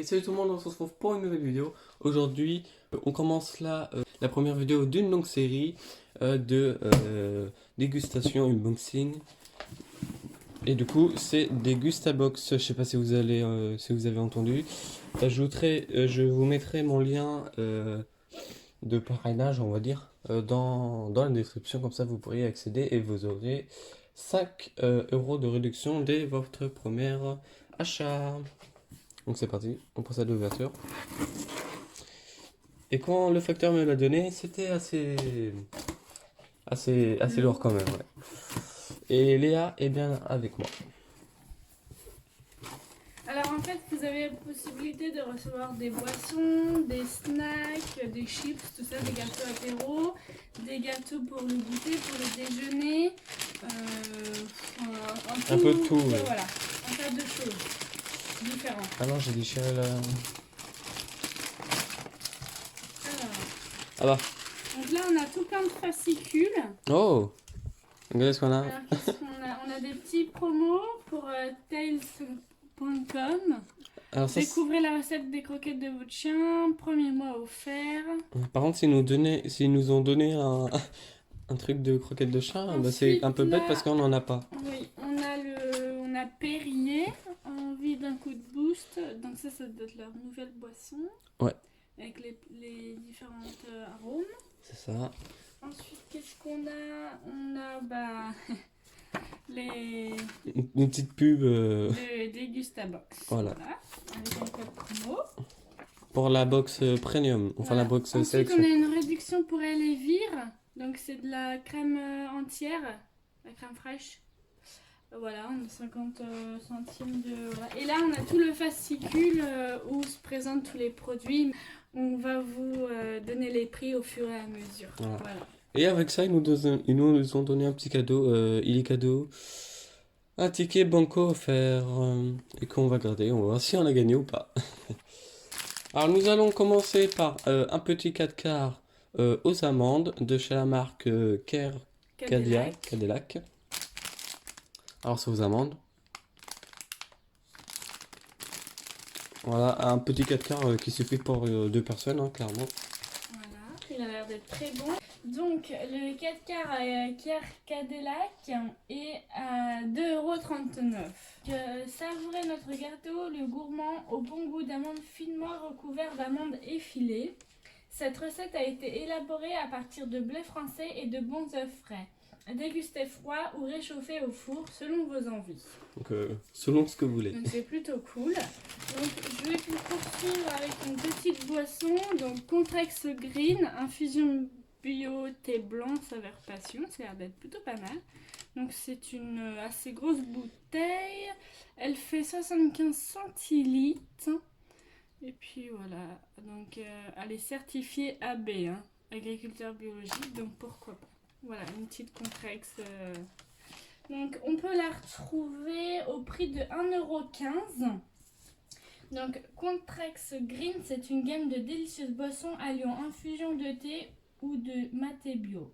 salut tout le monde, on se retrouve pour une nouvelle vidéo. Aujourd'hui, on commence la première vidéo d'une longue série de dégustation unboxing. Et du coup, c'est des Gustabox. Je sais pas si vous avez entendu. Je vous mettrai mon lien de parrainage, on va dire, dans la description. Comme ça, vous pourriez accéder et vous aurez 5 euros de réduction dès votre premier achat. Donc c'est parti, on procède à l'ouverture. Et quand le facteur me l'a donné, c'était assez lourd quand même. Ouais. Et Léa est bien avec moi. Alors en fait, vous avez la possibilité de recevoir des boissons, des snacks, des chips, tout ça, des gâteaux apéro, des gâteaux pour le goûter, pour le déjeuner, Un peu de tout. Ouais. Voilà, un tas de choses différentes. Ah non, j'ai déchiré la... Alors, Ah bah. donc là, on a tout plein de fascicules. Oh, regardez ce qu'on a. Alors, qu'est-ce qu'on a? On a des petits promos pour tails.com. Découvrez la recette des croquettes de votre chien, premier mois offert. Par contre, s'ils nous ont donné un truc de croquettes de chat, bah c'est un peu bête parce qu'on n'en a pas. Oui, on a Perrier, envie d'un coup de boost. Donc ça doit être leur nouvelle boisson. Ouais. Avec les différentes arômes. C'est ça. Ensuite, qu'est-ce qu'on a? On a une petite pub. Des Gustabox. Voilà. Avec un code promo. Pour la box premium, enfin voilà. la box Ensuite, sélection. on a une réduction pour elle et Vire. Donc c'est de la crème entière, la crème fraîche. Voilà, on a 50 centimes de... Voilà. Et là, on a tout le fascicule où se présentent tous les produits. On va vous donner les prix au fur et à mesure. Voilà. Et avec ça, ils nous ont donné un petit cadeau, cadeau, un ticket banco offert, et qu'on va garder, on va voir si on a gagné ou pas. Alors nous allons commencer par un petit 4 quarts aux amandes de chez la marque Cadillac. Alors c'est aux amandes. Voilà, un petit 4 quarts qui suffit pour 2 personnes, hein, clairement. Voilà, il a l'air d'être très bon. Donc le 4 quarts Cadillac est à 2,39 €. Savourez notre gâteau, le gourmand au bon goût d'amandes finement recouvert d'amandes effilées. Cette recette a été élaborée à partir de blé français et de bons œufs frais. Dégustez froid ou réchauffé au four selon vos envies. Donc selon ce que vous voulez. Donc c'est plutôt cool. Donc je vais vous poursuivre avec une petite boisson. Donc Contrex Green, infusion bio thé blanc saveur passion. Ça a l'air d'être plutôt pas mal. Donc c'est une assez grosse bouteille. Elle fait 75 centilitres. Et puis voilà. Donc elle est certifiée AB, hein, agriculteur biologique. Donc pourquoi pas. Voilà, une petite Contrex. Donc on peut la retrouver au prix de 1,15 €. Donc Contrex Green, c'est une gamme de délicieuses boissons alliant infusion de thé ou de maté bio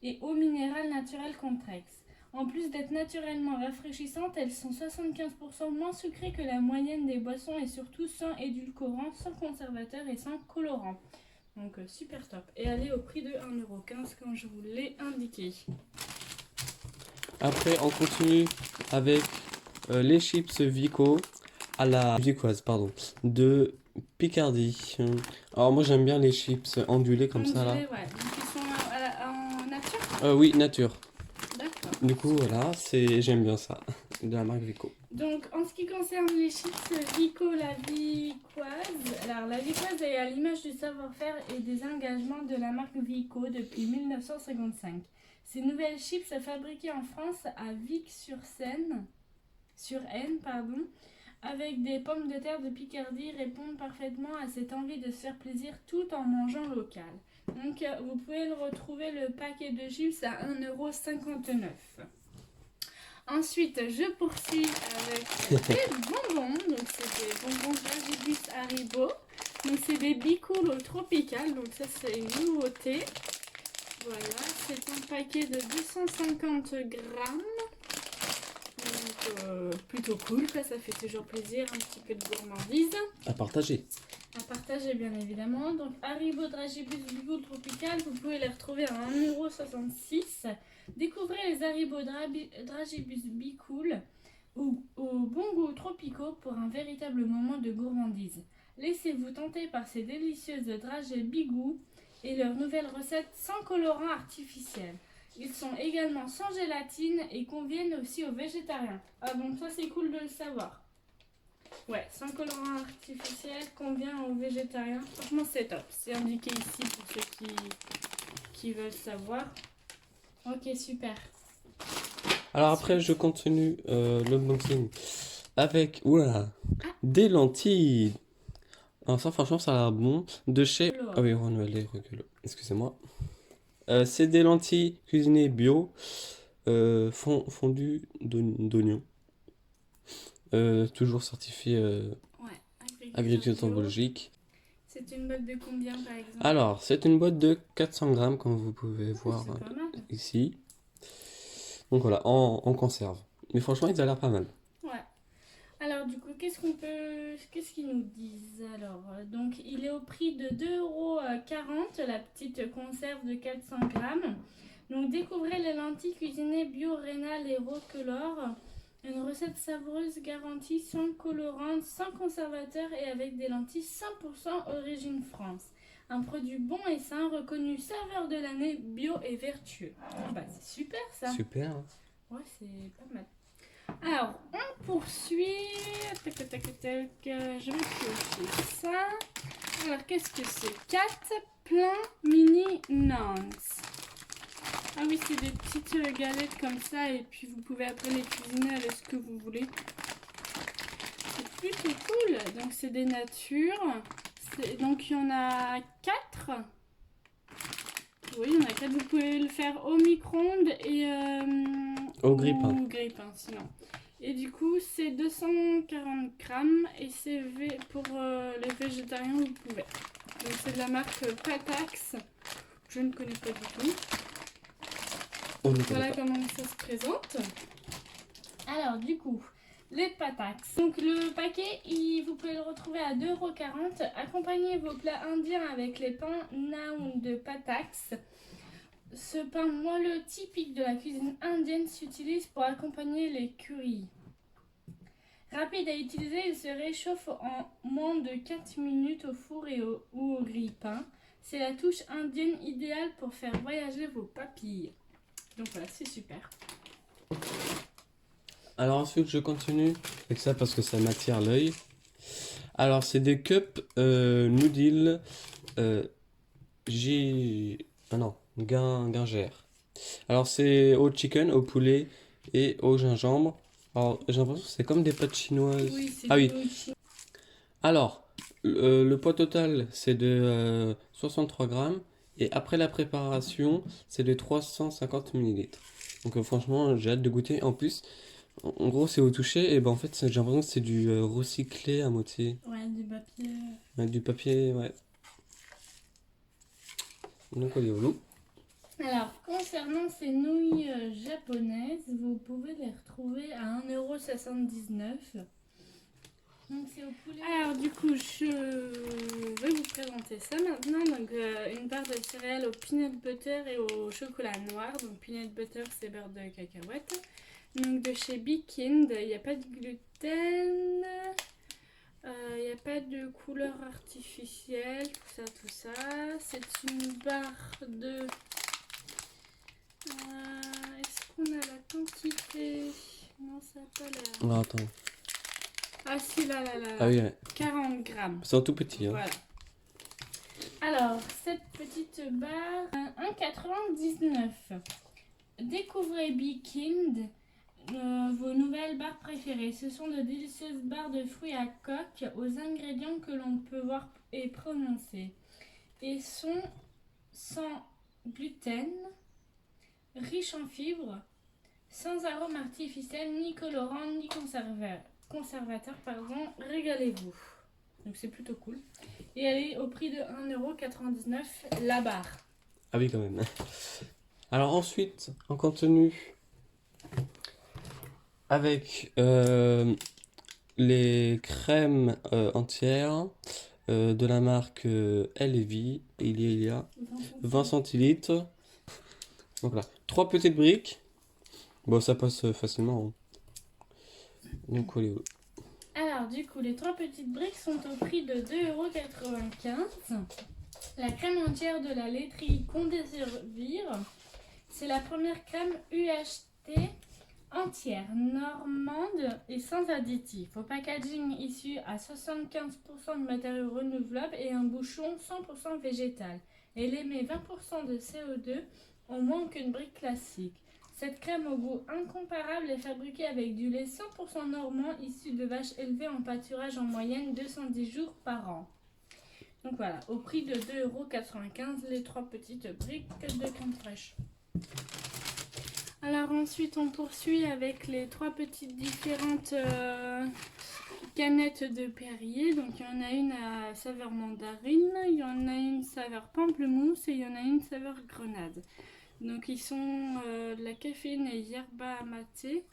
et eau minérale naturelle Contrex. En plus d'être naturellement rafraîchissantes, elles sont 75% moins sucrées que la moyenne des boissons et surtout sans édulcorant, sans conservateur et sans colorant. Donc super top. Et elle est au prix de 1,15 € comme je vous l'ai indiqué. Après, on continue avec les chips Vico à la vicoise, pardon, de Picardie. Alors moi j'aime bien les chips ondulés comme ça là. Ouais. Donc ils sont en nature. Oui, nature. D'accord. Du coup voilà, j'aime bien ça, de la marque Vico. Donc en ce qui concerne les chips Vico, la vicoise, alors la vicoise est à l'image du savoir-faire et des engagements de la marque Vico depuis 1955. Ces nouvelles chips fabriquées en France à Vic-sur-Aisne, avec des pommes de terre de Picardie répondent parfaitement à cette envie de se faire plaisir tout en mangeant local. Donc vous pouvez le retrouver le paquet de chips à 1,59 €. Ensuite, je poursuis avec des bonbons. Donc c'est des bonbons Vagibus Haribo. Donc c'est des Bicool Tropical. Donc ça c'est une nouveauté. Voilà, c'est un paquet de 250 grammes. Donc plutôt cool, quoi. Ça fait toujours plaisir, un petit peu de gourmandise. À partager. À partager bien évidemment. Donc Haribo Dragibus Bicool Tropical, vous pouvez les retrouver à 1,66 €. Découvrez les Haribo Dragibus Bicool au bon goût tropicaux pour un véritable moment de gourmandise. Laissez-vous tenter par ces délicieuses dragées Bigou et leur nouvelle recette sans colorant artificiel. Ils sont également sans gélatine et conviennent aussi aux végétariens. Ah bon, ça c'est cool de le savoir. Ouais, sans colorant artificiel, convient aux végétariens. Franchement, c'est top. C'est indiqué ici pour ceux qui veulent savoir. Ok, super. Alors après, je continue l'unboxing avec des lentilles. Alors ça, franchement, ça a l'air bon. De chez... Ah oui, Renouvelé, recule. Excusez-moi. C'est des lentilles cuisinées bio, fondues d'oignons. Toujours certifié Ouais, agriculture biologique. C'est une boîte de combien par exemple? Alors, c'est une boîte de 400 grammes, comme vous pouvez voir C'est pas mal. ici. Donc voilà, en conserve. Mais franchement, ils ont l'air pas mal. Ouais. Alors du coup, qu'est-ce qu'ils nous disent alors? Donc il est au prix de 2,40 € la petite conserve de 400 grammes. Donc découvrez les lentilles cuisinées bio rénal et roquelaure. Une recette savoureuse garantie sans colorant, sans conservateur et avec des lentilles 100% origine France. Un produit bon et sain, reconnu saveur de l'année, bio et vertueux. Bah c'est super ça. Super. Hein. Ouais, c'est pas mal. Alors, on poursuit. Tac, tac, tac, tac. Je vais piocher ça. Alors, qu'est-ce que c'est? 4 pleins mini Nance. Ah oui, c'est des petites galettes comme ça. Et puis, vous pouvez après les cuisiner avec ce que vous voulez. C'est plutôt cool. Donc, c'est des natures. Donc, il y en a 4. Oui, il y en a 4. Vous pouvez le faire au micro-ondes et au grille-pain. Ou grille-pain, sinon. Et du coup, c'est 240 grammes et c'est pour les végétariens, vous pouvez. Donc, c'est de la marque Patax. Je ne connais pas du tout. Voilà comment ça se présente. Alors, du coup, les Patax. Donc, le paquet, vous pouvez le retrouver à 2,40 €. Accompagnez vos plats indiens avec les pains Naan de Patax. Ce pain moelleux typique de la cuisine indienne s'utilise pour accompagner les currys. Rapide à utiliser, il se réchauffe en moins de 4 minutes au four ou au grille-pain. C'est la touche indienne idéale pour faire voyager vos papilles. Donc voilà, c'est super. Alors ensuite, je continue avec ça parce que ça m'attire l'œil. Alors, c'est des cups noodles Gingère. Alors, c'est au chicken, au poulet et au gingembre. Alors, j'ai l'impression que c'est comme des pâtes chinoises. Oui, c'est ah oui. Alors, le poids total, c'est de 63 grammes. Et après la préparation, c'est de 350 millilitres. Donc, franchement, j'ai hâte de goûter. En plus, en gros, c'est au toucher. Et ben, en fait, j'ai l'impression que c'est du recyclé à moitié. Ouais, du papier. Ouais, du papier, ouais. Donc, on est au loup. Alors, concernant ces nouilles japonaises, vous pouvez les retrouver à 1,79 €. Donc, c'est au poulet. Alors, du coup, je vais vous présenter ça maintenant. Donc, une barre de céréales au peanut butter et au chocolat noir. Donc, peanut butter, c'est beurre de cacahuète. Donc, de chez Bikind, il n'y a pas de gluten. Il n'y a pas de couleur artificielle, tout ça. C'est une barre de... Est-ce qu'on a la quantité? Non, ça n'a pas l'air. Alors, attends. Ah si, là. Ah oui, ouais. 40 grammes. C'est un tout petit. Hein. Voilà. Alors, cette petite barre, 1,99 €. Découvrez Bikind. Vos nouvelles barres préférées. Ce sont de délicieuses barres de fruits à coque aux ingrédients que l'on peut voir et prononcer. Et sont sans gluten, riches en fibres, sans arôme artificiel, ni colorant, ni conservateur. Régalez-vous. Donc c'est plutôt cool. Et elle est au prix de 1,99 € la barre. Ah oui, quand même. Alors ensuite, en contenu... avec les crèmes entières de la marque Elevie. Il y a 20 centilitres. Donc voilà, 3 petites briques. Bon, ça passe facilement, hein. Donc, collez-vous. Alors, du coup, les 3 petites briques sont au prix de 2,95 €. La crème entière de la laiterie Condé Servir, c'est la première crème UHT entière, normande et sans additifs. Au packaging issu à 75% de matériaux renouvelables et un bouchon 100% végétal. Elle émet 20% de CO2 en moins qu'une brique classique. Cette crème au goût incomparable est fabriquée avec du lait 100% normand issu de vaches élevées en pâturage en moyenne 210 jours par an. Donc voilà, au prix de 2,95 € les 3 petites briques de crème fraîche. Alors ensuite on poursuit avec les 3 petites différentes canettes de Perrier. Donc il y en a une à saveur mandarine, il y en a une saveur pamplemousse et il y en a une saveur grenade. Donc ils sont de la caféine et yerba maté.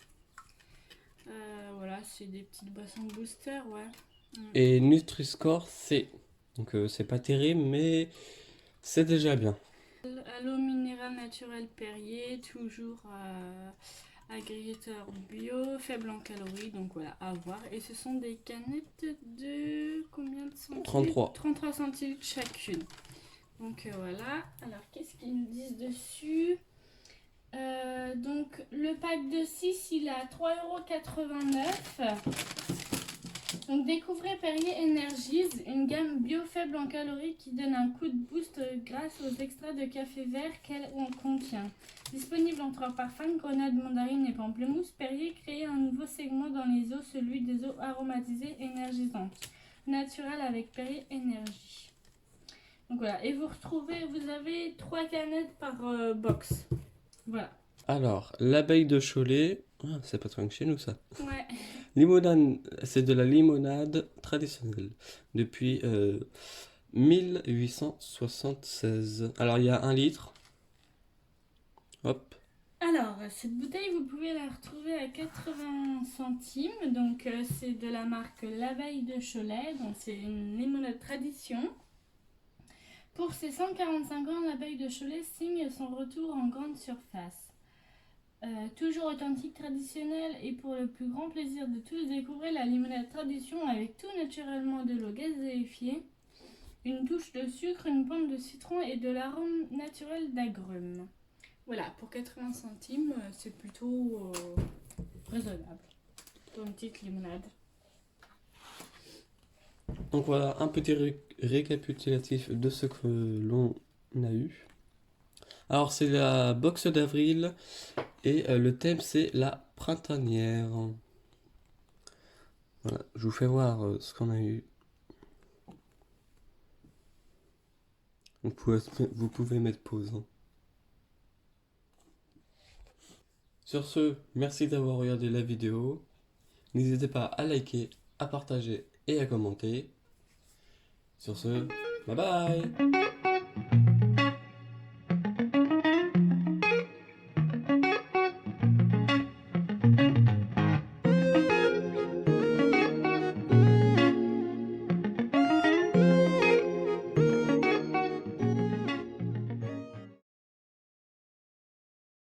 Voilà, c'est des petites boissons booster, ouais. Et Nutri-Score C. Donc c'est pas terrible, mais c'est déjà bien. À l'eau minérale naturelle Perrier, toujours agrégateur bio, faible en calories, donc voilà, à voir. Et ce sont des canettes de combien de centilitres? 33. 33 centilitres chacune. Donc voilà, alors qu'est-ce qu'ils nous disent dessus? Donc le pack de 6 il est à 3,89 €. Donc découvrez Perrier Energies, une gamme bio faible en calories qui donne un coup de boost grâce aux extraits de café vert qu'elle contient. Disponible en 3 parfums, grenade, mandarine et pamplemousse, Perrier crée un nouveau segment dans les eaux, celui des eaux aromatisées énergisantes. Naturel avec Perrier Énergie. Donc voilà, et vous avez 3 canettes par box. Voilà. Alors, l'abeille de Cholet. Ah, c'est pas trop que chez nous ça. Ouais. Limonade, c'est de la limonade traditionnelle depuis 1876. Alors, il y a 1 litre. Hop. Alors, cette bouteille, vous pouvez la retrouver à 80 centimes. Donc, c'est de la marque L'Abeille de Cholet. Donc, c'est une limonade tradition. Pour ses 145 ans, l'Abeille de Cholet signe son retour en grande surface. Toujours authentique, traditionnelle et pour le plus grand plaisir de tous, découvrez la limonade tradition avec tout naturellement de l'eau gazéifiée, une touche de sucre, une pointe de citron et de l'arôme naturel d'agrumes. Voilà, pour 80 centimes, c'est plutôt raisonnable pour une petite limonade. Donc voilà, un petit récapitulatif de ce que l'on a eu. Alors, c'est la box d'avril et le thème c'est la printanière. Voilà, je vous fais voir ce qu'on a eu. Vous pouvez mettre pause, hein. Sur ce, merci d'avoir regardé la vidéo. N'hésitez pas à liker, à partager et à commenter. Sur ce, bye bye!